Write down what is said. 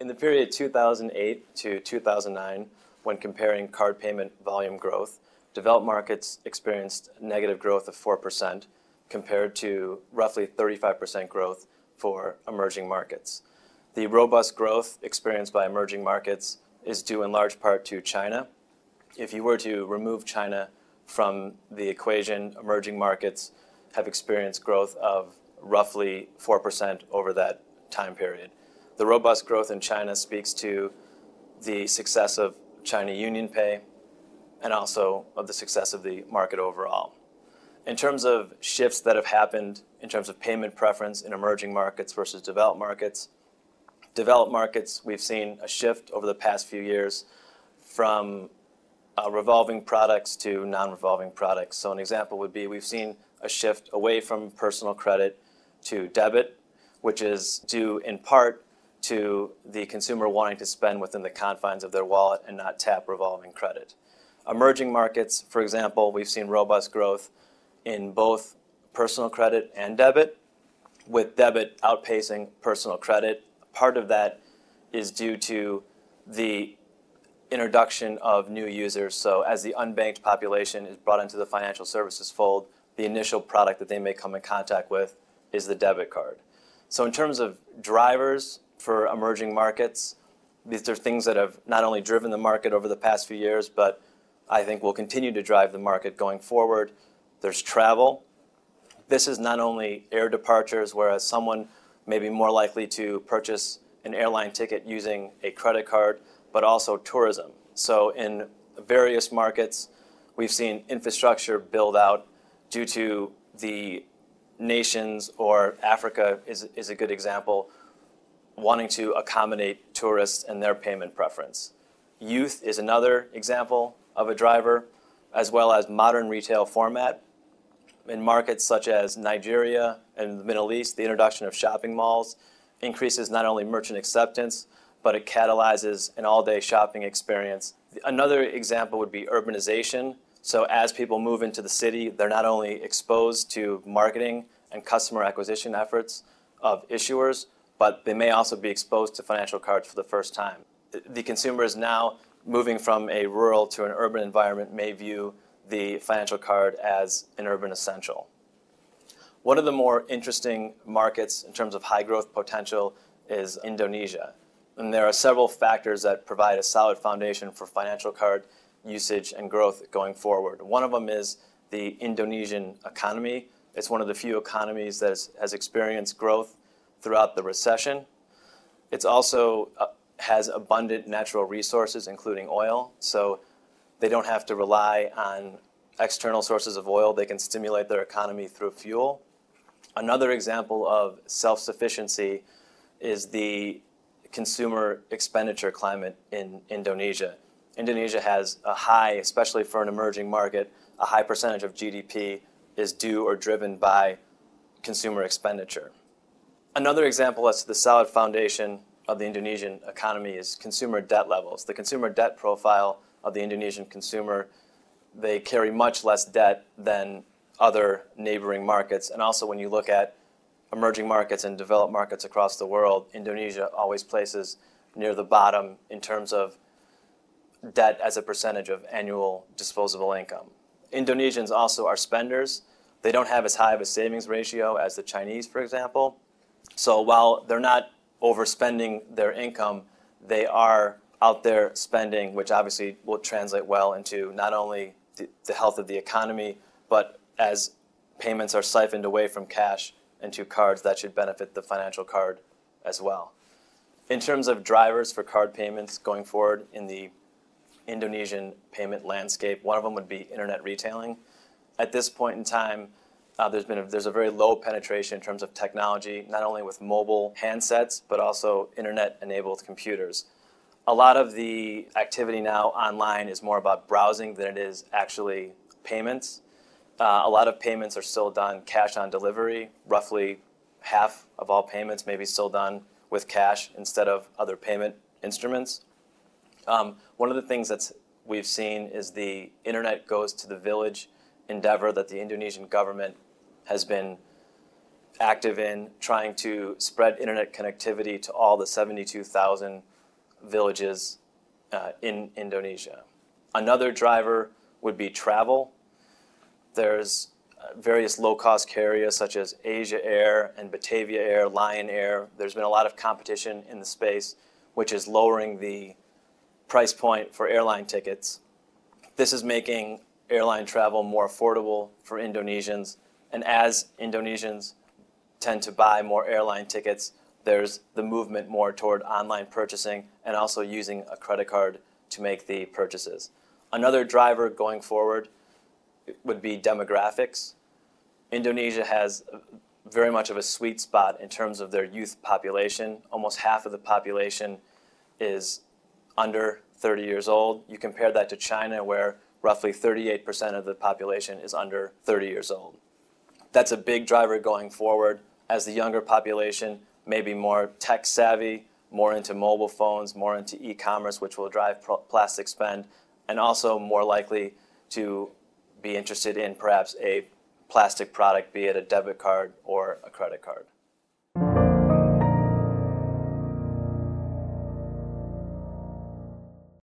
In the period 2008 to 2009, when comparing card payment volume growth, developed markets experienced negative growth of 4% compared to roughly 35% growth for emerging markets. The robust growth experienced by emerging markets is due in large part to China. If you were to remove China from the equation, emerging markets have experienced growth of roughly 4% over that time period. The robust growth in China speaks to the success of China UnionPay and also of the success of the market overall. In terms of shifts that have happened in terms of payment preference in emerging markets versus developed markets, we've seen a shift over the past few years from revolving products to non-revolving products. So an example would be we've seen a shift away from personal credit to debit, which is due in part to the consumer wanting to spend within the confines of their wallet and not tap revolving credit. Emerging markets, for example, we've seen robust growth in both personal credit and debit, with debit outpacing personal credit. Part of that is due to the introduction of new users. So as the unbanked population is brought into the financial services fold, the initial product that they may come in contact with is the debit card. So in terms of drivers for emerging markets, these are things that have not only driven the market over the past few years, but I think will continue to drive the market going forward. There's travel. This is not only air departures, whereas someone may be more likely to purchase an airline ticket using a credit card, but also tourism. So in various markets, we've seen infrastructure build out due to the nations, or Africa is a good example, wanting to accommodate tourists and their payment preference. Youth is another example of a driver, as well as modern retail format. In markets such as Nigeria and the Middle East, the introduction of shopping malls increases not only merchant acceptance, but it catalyzes an all-day shopping experience. Another example would be urbanization. So as people move into the city, they're not only exposed to marketing and customer acquisition efforts of issuers, but they may also be exposed to financial cards for the first time. The consumer is now moving from a rural to an urban environment, may view the financial card as an urban essential. One of the more interesting markets in terms of high growth potential is Indonesia. And there are several factors that provide a solid foundation for financial card usage and growth going forward. One of them is the Indonesian economy. It's one of the few economies that has experienced growth throughout the recession. It's also has abundant natural resources, including oil. So they don't have to rely on external sources of oil. They can stimulate their economy through fuel. Another example of self-sufficiency is the consumer expenditure climate in Indonesia. Indonesia has a high, especially for an emerging market, a high percentage of GDP is due or driven by consumer expenditure. Another example as to the solid foundation of the Indonesian economy is consumer debt levels. The consumer debt profile of the Indonesian consumer, they carry much less debt than other neighboring markets. And also when you look at emerging markets and developed markets across the world, Indonesia always places near the bottom in terms of debt as a percentage of annual disposable income. Indonesians also are spenders. They don't have as high of a savings ratio as the Chinese, for example. So while they're not overspending their income, they are out there spending, which obviously will translate well into not only the health of the economy, but as payments are siphoned away from cash into cards, that should benefit the financial card as well. In terms of drivers for card payments going forward in the Indonesian payment landscape, one of them would be internet retailing. At this point in time, there's a very low penetration in terms of technology, not only with mobile handsets, but also internet-enabled computers. A lot of the activity now online is more about browsing than it is actually payments. A lot of payments are still done cash on delivery. Roughly half of all payments may be still done with cash instead of other payment instruments. One of the things that we've seen is the internet goes to the village endeavor that the Indonesian government has been active in trying to spread internet connectivity to all the 72,000 villages in Indonesia. Another driver would be travel. There's various low-cost carriers such as Asia Air and Batavia Air, Lion Air. There's been a lot of competition in the space, which is lowering the price point for airline tickets. This is making airline travel more affordable for Indonesians. And as Indonesians tend to buy more airline tickets, there's the movement more toward online purchasing and also using a credit card to make the purchases. Another driver going forward would be demographics. Indonesia has very much of a sweet spot in terms of their youth population. Almost half of the population is under 30 years old. You compare that to China, where roughly 38% of the population is under 30 years old. That's a big driver going forward, as the younger population may be more tech savvy, more into mobile phones, more into e-commerce, which will drive plastic spend, and also more likely to be interested in perhaps a plastic product, be it a debit card or a credit card.